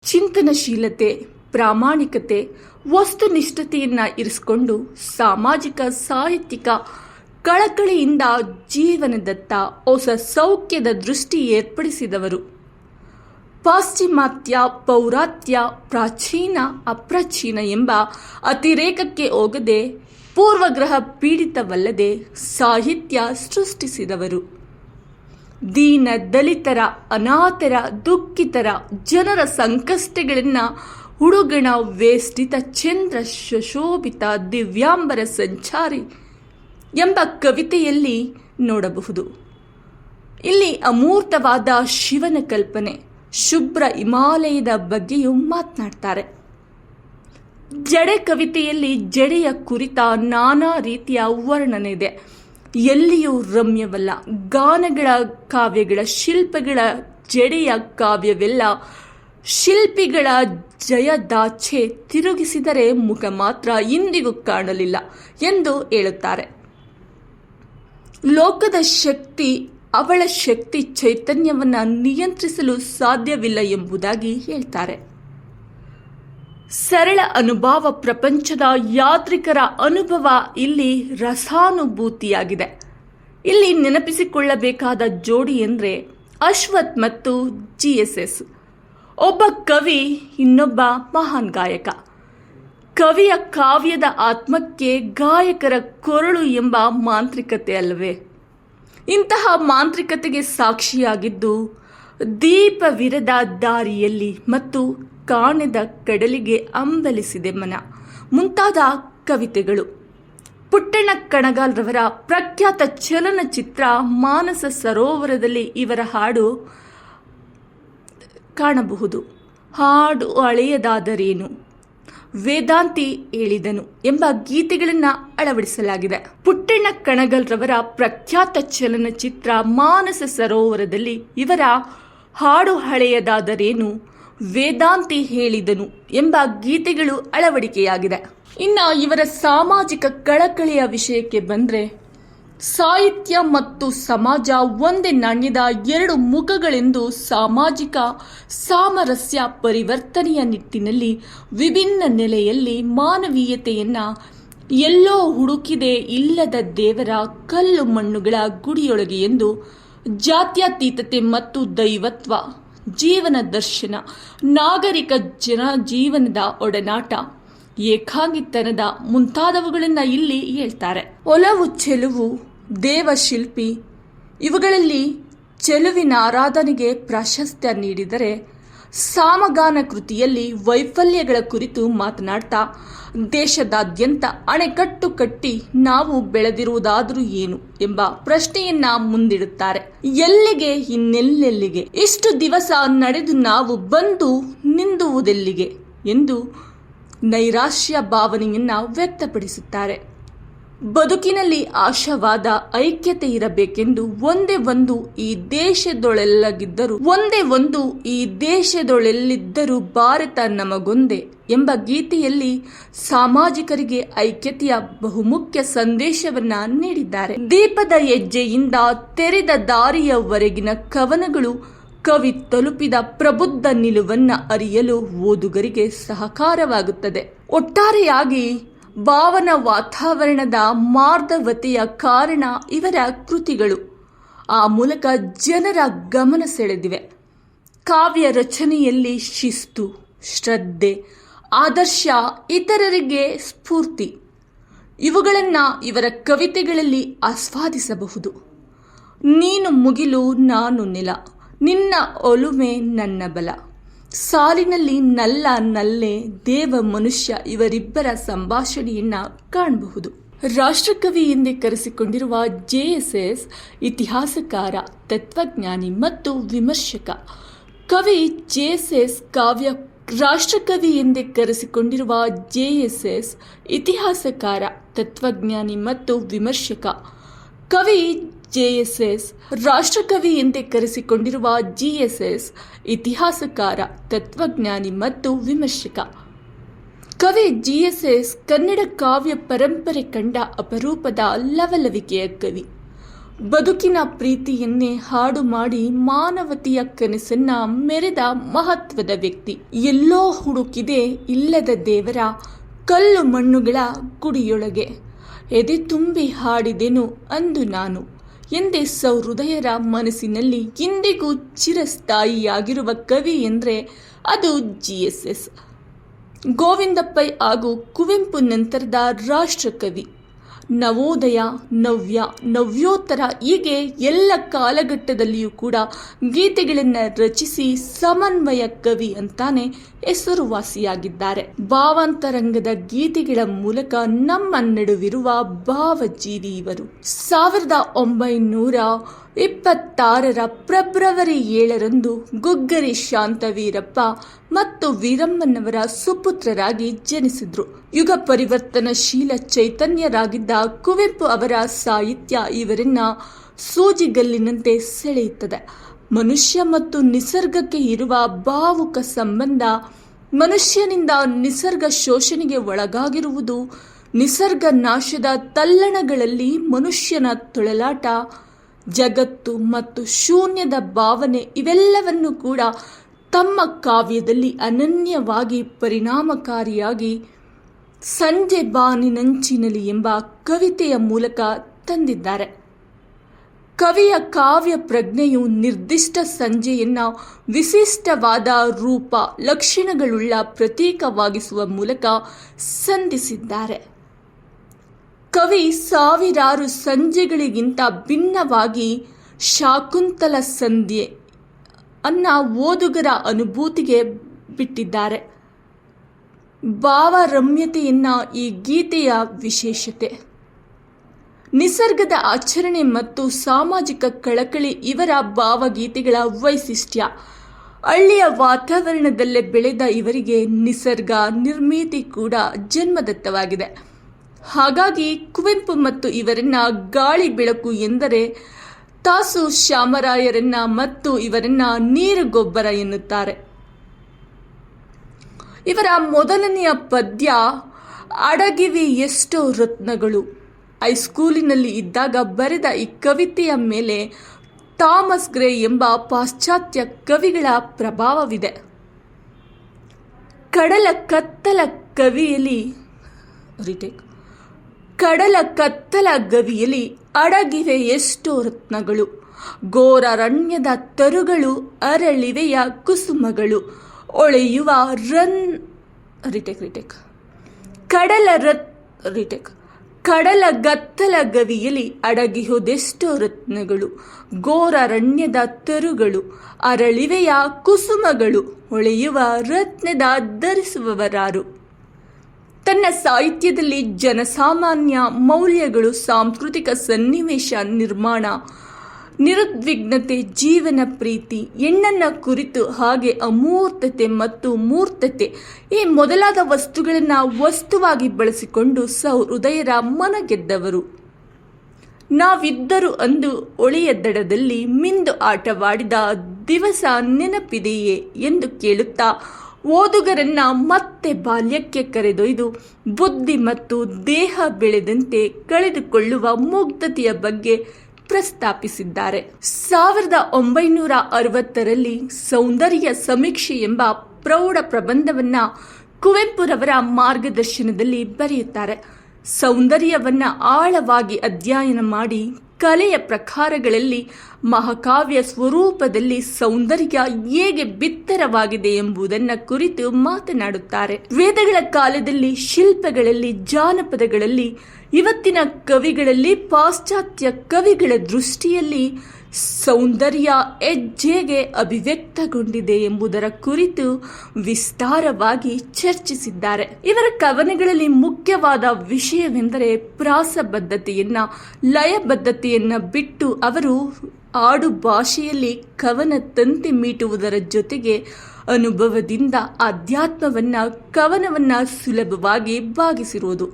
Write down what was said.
ಚಿಂತನಶೀಲತೆ, ಪ್ರಾಮಾಣಿಕತೆ, ವಸ್ತುನಿಷ್ಠತೆಯನ್ನು ಇರಿಸಿಕೊಂಡು ಸಾಮಾಜಿಕ ಸಾಹಿತ್ಯಿಕ ಕಳಕಳಿಯಿಂದ ಜೀವನದತ್ತ ಹೊಸ ಸೌಖ್ಯದ ದೃಷ್ಟಿ ಏರ್ಪಡಿಸಿದವರು. ಪಾಶ್ಚಿಮಾತ್ಯ, ಪೌರಾತ್ಯ, ಪ್ರಾಚೀನ, ಅಪ್ರಾಚೀನ ಎಂಬ ಅತಿರೇಕಕ್ಕೆ ಹೋಗದೆ ಪೂರ್ವಗ್ರಹ ಪೀಡಿತವಲ್ಲದೆ ಸಾಹಿತ್ಯ ಸೃಷ್ಟಿಸಿದವರು. ದೀನ ದಲಿತರ, ಅನಾಥರ, ದುಃಖಿತರ, ಜನರ ಸಂಕಷ್ಟಗಳನ್ನು ಹುಡುಗಣ ವೇಷ್ಟಿತ ಚಂದ್ರ ಸುಶೋಭಿತ ದಿವ್ಯಾಂಬರ ಸಂಚಾರಿ ಎಂಬ ಕವಿತೆಯಲ್ಲಿ ನೋಡಬಹುದು. ಇಲ್ಲಿ ಅಮೂರ್ತವಾದ ಶಿವನ ಕಲ್ಪನೆ, ಶುಭ್ರ ಹಿಮಾಲಯದ ಬಗ್ಗೆಯೂ ಮಾತನಾಡ್ತಾರೆ. ಜಡೆ ಕವಿತೆಯಲ್ಲಿ ಜಡೆಯ ಕುರಿತ ನಾನಾ ರೀತಿಯ ವರ್ಣನೆ ಇದೆ. ಎಲ್ಲಿಯೂ ರಮ್ಯವಲ್ಲ. ಗಾನಗಳ, ಕಾವ್ಯಗಳ, ಶಿಲ್ಪಗಳ ಜಡೆಯ ಕಾವ್ಯವೆಲ್ಲ ಶಿಲ್ಪಿಗಳ ಜಯದಾಚೆ ತಿರುಗಿಸಿದರೆ ಮುಖ ಮಾತ್ರ ಇಂದಿಗೂ ಕಾಣಲಿಲ್ಲ ಎಂದು ಹೇಳುತ್ತಾರೆ. ಲೋಕದ ಶಕ್ತಿ ಅವಳ ಶಕ್ತಿ ಚೈತನ್ಯವನ್ನು ನಿಯಂತ್ರಿಸಲು ಸಾಧ್ಯವಿಲ್ಲ ಎಂಬುದಾಗಿ ಹೇಳ್ತಾರೆ. ಸರಳ ಅನುಭವ, ಪ್ರಪಂಚದ ಯಾತ್ರಿಕರ ಅನುಭವ ಇಲ್ಲಿ ರಸಾನುಭೂತಿಯಾಗಿದೆ. ಇಲ್ಲಿ ನೆನಪಿಸಿಕೊಳ್ಳಬೇಕಾದ ಜೋಡಿ ಎಂದರೆ ಅಶ್ವಥ್ ಮತ್ತು GSS. ಒಬ್ಬ ಕವಿ, ಇನ್ನೊಬ್ಬ ಮಹಾನ್ ಗಾಯಕ. ಕವಿಯ ಕಾವ್ಯದ ಆತ್ಮಕ್ಕೆ ಗಾಯಕರ ಕೊರಳು ಎಂಬ ಮಾಂತ್ರಿಕತೆ ಅಲ್ಲವೇ? ಇಂತಹ ಮಾಂತ್ರಿಕತೆಗೆ ಸಾಕ್ಷಿಯಾಗಿದ್ದು ದೀಪವಿರದ ದಾರಿಯಲ್ಲಿ ಮತ್ತು ಕಾಣದ ಕಡಲಿಗೆ ಅಂಬಲಿಸಿದೆ ಮನ ಮುಂತಾದ ಕವಿತೆಗಳು. ಪುಟ್ಟಣ್ಣ ಕಣಗಾಲ್ರವರ ಪ್ರಖ್ಯಾತ ಚಲನಚಿತ್ರ ಮಾನಸ ಸರೋವರದಲ್ಲಿ ಇವರ ಹಾಡು ಕಾಣಬಹುದು. ಹಾಡು ಹಳೆಯದಾದರೇನು, ವೇದಾಂತಿ ಹೇಳಿದನು ಎಂಬ ಗೀತೆಗಳನ್ನು ಅಳವಡಿಸಲಾಗಿದೆ. ಪುಟ್ಟಣ್ಣ ಕಣಗಾಲ್ರವರ ಪ್ರಖ್ಯಾತ ಚಲನಚಿತ್ರ ಮಾನಸ ಸರೋವರದಲ್ಲಿ ಇವರ ಹಾಡು ಹಳೆಯದಾದರೇನು, ವೇದಾಂತಿ ಹೇಳಿದನು ಎಂಬ ಗೀತೆಗಳು ಅಳವಡಿಕೆಯಾಗಿದೆ. ಇನ್ನು ಇವರ ಸಾಮಾಜಿಕ ಕಳಕಳಿಯ ವಿಷಯಕ್ಕೆ ಬಂದರೆ, ಸಾಹಿತ್ಯ ಮತ್ತು ಸಮಾಜ ಒಂದೇ ನಾಣ್ಯದ ಎರಡು ಮುಖಗಳೆಂದು ಸಾಮಾಜಿಕ ಸಾಮರಸ್ಯ ಪರಿವರ್ತನೆಯ ನಿಟ್ಟಿನಲ್ಲಿ ವಿಭಿನ್ನ ನೆಲೆಯಲ್ಲಿ ಮಾನವೀಯತೆಯನ್ನು ಎಲ್ಲೋ ಹುಡುಕಿದೆ ಇಲ್ಲದ ದೇವರ ಕಲ್ಲು ಮಣ್ಣುಗಳ ಗುಡಿಯೊಳಗೆ ಎಂದು ಜಾತ್ಯತೀತತೆ ಮತ್ತು ದೈವತ್ವ, ಜೀವನ ದರ್ಶನ, ನಾಗರಿಕ ಜನ ಜೀವನದ ಒಡನಾಟ, ಏಕಾಂಗಿತನದ ಮುಂತಾದವುಗಳನ್ನು ಇಲ್ಲಿ ಹೇಳ್ತಾರೆ. ಒಲವು, ಚೆಲುವು, ದೇವಶಿಲ್ಪಿ ಇವುಗಳಲ್ಲಿ ಚೆಲುವಿನ ಆರಾಧನೆಗೆ ಪ್ರಾಶಸ್ತ್ಯ ನೀಡಿದರೆ, ಸಾಮಗಾನ ಕೃತಿಯಲ್ಲಿ ವೈಫಲ್ಯಗಳ ಕುರಿತು ಮಾತನಾಡ್ತಾ ದೇಶದಾದ್ಯಂತ ಅಣೆಕಟ್ಟು ಕಟ್ಟಿ ನಾವು ಬೆಳೆದಿರುವುದಾದರೂ ಏನು ಎಂಬ ಪ್ರಶ್ನೆಯನ್ನ ಮುಂದಿಡುತ್ತಾರೆ. ಎಲ್ಲಿಗೆ, ಇನ್ನೆಲ್ಲೆಲ್ಲಿಗೆ, ಇಷ್ಟು ದಿವಸ ನಡೆದು ನಾವು ಬಂದು ನಿಂದುವುದೆಲ್ಲಿಗೆ ಎಂದು ನೈರಾಶ್ಯ ಭಾವನೆಯನ್ನ ವ್ಯಕ್ತಪಡಿಸುತ್ತಾರೆ. ಬದುಕಿನಲ್ಲಿ ಆಶಾವಾದ, ಐಕ್ಯತೆ ಇರಬೇಕೆಂದು ಒಂದೇ ಒಂದು ಈ ದೇಶದೊಳೆಲ್ಲಿದ್ದರೂ ಭಾರತ ನಮಗೊಂದೇ ಎಂಬ ಗೀತೆಯಲ್ಲಿ ಸಾಮಾಜಿಕರಿಗೆ ಐಕ್ಯತೆಯ ಬಹುಮುಖ್ಯ ಸಂದೇಶವನ್ನ ನೀಡಿದ್ದಾರೆ. ದೀಪದ ಹೆಜ್ಜೆಯಿಂದ ತೆರೆದ ದಾರಿಯವರೆಗಿನ ಕವನಗಳು ಕವಿ ತಲುಪಿದ ಪ್ರಬುದ್ಧ ನಿಲುವನ್ನ ಅರಿಯಲು ಓದುಗರಿಗೆ ಸಹಕಾರವಾಗುತ್ತದೆ. ಒಟ್ಟಾರೆಯಾಗಿ ಭಾವನಾ ವಾತಾವರಣದ ಮಾರ್ಧವತೆಯ ಕಾರಣ ಇವರ ಕೃತಿಗಳು ಆ ಮೂಲಕ ಜನರ ಗಮನ ಸೆಳೆದಿವೆ. ಕಾವ್ಯ ರಚನೆಯಲ್ಲಿ ಶಿಸ್ತು, ಶ್ರದ್ಧೆ, ಆದರ್ಶ, ಇತರರಿಗೆ ಸ್ಫೂರ್ತಿ ಇವುಗಳನ್ನು ಇವರ ಕವಿತೆಗಳಲ್ಲಿ ಆಸ್ವಾದಿಸಬಹುದು. ನೀನು ಮುಗಿಲು, ನಾನು ನೆಲ, ನಿನ್ನ ಒಲುಮೆ ನನ್ನ ಬಲ, ಸಾಲಿನಲ್ಲಿ ನಲ್ಲ ನಲ್ಲೆ, ದೇವ ಮನುಷ್ಯ ಇವರಿಬ್ಬರ ಸಂಭಾಷಣೆಯನ್ನ ಕಾಣಬಹುದು. ರಾಷ್ಟ್ರಕವಿ ಎಂದೇ ಕರೆಸಿಕೊಂಡಿರುವ JSS ಇತಿಹಾಸಕಾರ, ತತ್ವಜ್ಞಾನಿ ಮತ್ತು ವಿಮರ್ಶಕ. ಕವಿ JSS ರಾಷ್ಟ್ರಕವಿ ಎಂದೇ ಕರೆಸಿಕೊಂಡಿರುವ JSS ಇತಿಹಾಸಕಾರ, ತತ್ವಜ್ಞಾನಿ ಮತ್ತು ವಿಮರ್ಶಕ. ಕವಿ JSS ರಾಷ್ಟ್ರಕವಿ ಎಂದೇ ಕರೆಸಿಕೊಂಡಿರುವ GSS ಇತಿಹಾಸಕಾರ, ತತ್ವಜ್ಞಾನಿ ಮತ್ತು ವಿಮರ್ಶಕ. ಕವಿ GSS ಕನ್ನಡ ಕಾವ್ಯ ಪರಂಪರೆ ಕಂಡ ಅಪರೂಪದ ಲವಲವಿಕೆಯ ಕವಿ. ಬದುಕಿನ ಪ್ರೀತಿಯನ್ನೇ ಹಾಡು ಮಾಡಿ ಮಾನವತೆಯ ಕನಸನ್ನ ಮೆರೆದ ಮಹತ್ವದ ವ್ಯಕ್ತಿ. ಎಲ್ಲೋ ಹುಡುಕಿದೆ ಇಲ್ಲದ ದೇವರ ಕಲ್ಲು ಮಣ್ಣುಗಳ ಗುಡಿಯೊಳಗೆ, ಎದೆ ತುಂಬಿ ಹಾಡಿದೆನು ಅಂದು ನಾನು ಎಂದೇ ಸಹೃದಯರ ಮನಸ್ಸಿನಲ್ಲಿ ಇಂದಿಗೂ ಚಿರಸ್ಥಾಯಿಯಾಗಿರುವ ಕವಿ ಎಂದರೆ ಅದು GSS ಗೋವಿಂದ ಪೈ ಹಾಗೂ ಕುವೆಂಪು ನಂತರದ ರಾಷ್ಟ್ರಕವಿ. ನವೋದಯ, ನವ್ಯ, ನವ್ಯೋತ್ತರ ಹೀಗೆ ಎಲ್ಲ ಕಾಲಘಟ್ಟದಲ್ಲಿಯೂ ಕೂಡ ಗೀತೆಗಳನ್ನು ರಚಿಸಿ ಸಮನ್ವಯ ಕವಿ ಅಂತಾನೆ ಹೆಸರುವಾಸಿಯಾಗಿದ್ದಾರೆ. ಭಾವಾಂತರಂಗದ ಗೀತೆಗಳ ಮೂಲಕ ನಮ್ಮ ನಡುವಿರುವ ಭಾವಜೀವಿ ಇವರು. 1926 ಫೆಬ್ರವರಿ 7 ಗುಗ್ಗರಿ ಶಾಂತವೀರಪ್ಪ ಮತ್ತು ವೀರಮ್ಮನವರ ಸುಪುತ್ರರಾಗಿ ಜನಿಸಿದ್ರು. ಯುಗ ಪರಿವರ್ತನಶೀಲ ಚೈತನ್ಯರಾಗಿದ್ದ ಕುವೆಂಪು ಅವರ ಸಾಹಿತ್ಯ ಇವರನ್ನ ಸೂಜಿಗಲ್ಲಿನಂತೆ ಸೆಳೆಯುತ್ತದೆ. ಮನುಷ್ಯ ಮತ್ತು ನಿಸರ್ಗಕ್ಕೆ ಇರುವ ಭಾವುಕ ಸಂಬಂಧ, ಮನುಷ್ಯನಿಂದ ನಿಸರ್ಗ ಶೋಷಣೆಗೆ ಒಳಗಾಗಿರುವುದು, ನಿಸರ್ಗ ನಾಶದ ತಲ್ಲಣಗಳಲ್ಲಿ ಮನುಷ್ಯನ ತೊಳಲಾಟ, ಜಗತ್ತು ಮತ್ತು ಶೂನ್ಯದ ಭಾವನೆ ಇವೆಲ್ಲವನ್ನು ಕೂಡ ತಮ್ಮ ಕಾವ್ಯದಲ್ಲಿ ಅನನ್ಯವಾಗಿ ಪರಿಣಾಮಕಾರಿಯಾಗಿ ಸಂಜೆ ಬಾನಿನಂಚಿನಲಿ ಎಂಬ ಕವಿತೆಯ ಮೂಲಕ ತಂದಿದ್ದಾರೆ. ಕವಿಯ ಕಾವ್ಯ ಪ್ರಜ್ಞೆಯು ನಿರ್ದಿಷ್ಟ ಸಂಜೆಯನ್ನ ವಿಶಿಷ್ಟವಾದ ರೂಪ ಲಕ್ಷಣಗಳುಳ್ಳ ಪ್ರತೀಕವಾಗಿಸುವ ಮೂಲಕ ಸಂಧಿಸಿದ್ದಾರೆ. ಕವಿ ಸಾವಿರಾರು ಸಂಜೆಗಳಿಗಿಂತ ಭಿನ್ನವಾಗಿ ಶಾಕುಂತಲ ಸಂಧ್ಯೆ ಅನ್ನ ಓದುಗರ ಅನುಭೂತಿಗೆ ಬಿಟ್ಟಿದ್ದಾರೆ. ಭಾವರಮ್ಯತೆಯನ್ನ ಈ ಗೀತೆಯ ವಿಶೇಷತೆ. ನಿಸರ್ಗದ ಆಚರಣೆ ಮತ್ತು ಸಾಮಾಜಿಕ ಕಳಕಳಿ ಇವರ ಭಾವಗೀತೆಗಳ ವೈಶಿಷ್ಟ್ಯ. ಹಳ್ಳಿಯ ವಾತಾವರಣದಲ್ಲೇ ಬೆಳೆದ ಇವರಿಗೆ ನಿಸರ್ಗ ನಿರ್ಮಿತಿ ಕೂಡ ಜನ್ಮದತ್ತವಾಗಿದೆ. ಹಾಗಾಗಿ ಕುವೆಂಪು ಮತ್ತು ಇವರನ್ನ ಗಾಳಿ ಬೆಳಕು ಎಂದರೆ, ತಾಸು ಶ್ಯಾಮರಾಯರನ್ನ ಮತ್ತು ಇವರನ್ನ ನೀರು ಗೊಬ್ಬರ ಎನ್ನುತ್ತಾರೆ. ಇವರ ಮೊದಲನೆಯ ಪದ್ಯ ಅಡಗಿವೆ ಎಷ್ಟೋ ರತ್ನಗಳು. ಹೈಸ್ಕೂಲಿನಲ್ಲಿ ಇದ್ದಾಗ ಬರೆದ ಈ ಕವಿತೆಯ ಮೇಲೆ ಥಾಮಸ್ ಗ್ರೇ ಎಂಬ ಪಾಶ್ಚಾತ್ಯ ಕವಿಗಳ ಪ್ರಭಾವವಿದೆ. ಕಡಲ ಕತ್ತಲ ಗವಿಯಲ್ಲಿ ಅಡಗಿವೆ ಎಷ್ಟೋ ರತ್ನಗಳು, ಘೋರಾರಣ್ಯದ ತರುಗಳು, ಅರಳಿವೆಯ ಕುಸುಮಗಳು, ಒಳೆಯುವ ಕಡಲಗತ್ತಲ ಗವಿಯಲ್ಲಿ ಅಡಗಿಹುದೆಷ್ಟೋ ರತ್ನಗಳು, ಘೋರಾರಣ್ಯದ ತರುಗಳು, ಅರಳಿವೆಯ ಕುಸುಮಗಳು, ಹೊಳೆಯುವ ರತ್ನದ ಧರಿಸುವವರಾರು. ತನ್ನ ಸಾಹಿತ್ಯದಲ್ಲಿ ಜನಸಾಮಾನ್ಯ ಮೌಲ್ಯಗಳು, ಸಾಂಸ್ಕೃತಿಕ ಸನ್ನಿವೇಶ ನಿರ್ಮಾಣ, ನಿರುದ್ವಿಗ್ನತೆ, ಜೀವನ ಪ್ರೀತಿ, ಹೆಣ್ಣನ್ನ ಕುರಿತು, ಹಾಗೆ ಅಮೂರ್ತತೆ ಮತ್ತು ಮೂರ್ತತೆ ಈ ಮೊದಲಾದ ವಸ್ತುಗಳನ್ನು ವಸ್ತುವಾಗಿ ಬಳಸಿಕೊಂಡು ಸಹೃದಯರ ಮನ ಗೆದ್ದವರು. ನಾವಿದ್ದರು ಅಂದು ಹೊಳೆಯ ದಡದಲ್ಲಿ ಮಿಂದು ಆಟವಾಡಿದ ದಿವಸ ನೆನಪಿದೆಯೇ ಎಂದು ಕೇಳುತ್ತಾ ಓದುಗರನ್ನ ಮತ್ತೆ ಬಾಲ್ಯಕ್ಕೆ ಕರೆದೊಯ್ದು ಬುದ್ಧಿ ಮತ್ತು ದೇಹ ಬೆಳೆದಂತೆ ಕಳೆದುಕೊಳ್ಳುವ ಮುಗ್ಧತೆಯ ಬಗ್ಗೆ ಪ್ರಸ್ತಾಪಿಸಿದ್ದಾರೆ. 1960ರಲ್ಲಿ ಸೌಂದರ್ಯ ಸಮೀಕ್ಷೆ ಎಂಬ ಪ್ರೌಢ ಪ್ರಬಂಧವನ್ನ ಕುವೆಂಪುರವರ ಮಾರ್ಗದರ್ಶನದಲ್ಲಿ ಬರೆಯುತ್ತಾರೆ. ಸೌಂದರ್ಯವನ್ನ ಆಳವಾಗಿ ಅಧ್ಯಯನ ಮಾಡಿ ಕಲೆಯ ಪ್ರಕಾರಗಳಲ್ಲಿ ಮಹಾಕಾವ್ಯ ಸ್ವರೂಪದಲ್ಲಿ ಸೌಂದರ್ಯ ಹೇಗೆ ಬಿತ್ತರವಾಗಿದೆ ಎಂಬುದನ್ನು ಕುರಿತು ಮಾತನಾಡುತ್ತಾರೆ. ವೇದಗಳ ಕಾಲದಲ್ಲಿ, ಶಿಲ್ಪಗಳಲ್ಲಿ, ಜಾನಪದಗಳಲ್ಲಿ, ಇವತ್ತಿನ ಕವಿಗಳಲ್ಲಿ, ಪಾಶ್ಚಾತ್ಯ ಕವಿಗಳ ದೃಷ್ಟಿಯಲ್ಲಿ ಸೌಂದರ್ಯ ಹೇಗೆ ಅಭಿವ್ಯಕ್ತಗೊಂಡಿದೆ ಎಂಬುದರ ಕುರಿತು ವಿಸ್ತಾರವಾಗಿ ಚರ್ಚಿಸಿದ್ದಾರೆ. ಇವರ ಕವನಗಳಲ್ಲಿ ಮುಖ್ಯವಾದ ವಿಷಯವೆಂದರೆ ಪ್ರಾಸಬದ್ಧತೆಯನ್ನ, ಲಯಬದ್ಧತೆಯನ್ನ ಬಿಟ್ಟು ಅವರು ಆಡು ಭಾಷೆಯಲ್ಲಿ ಕವನ ತಂತಿ ಮೀಟುವುದರ ಜೊತೆಗೆ ಅನುಭವದಿಂದ ಅಧ್ಯಾತ್ಮವನ್ನ, ಕವನವನ್ನ ಸುಲಭವಾಗಿ ಭಾಗಿಸಿರುವುದು.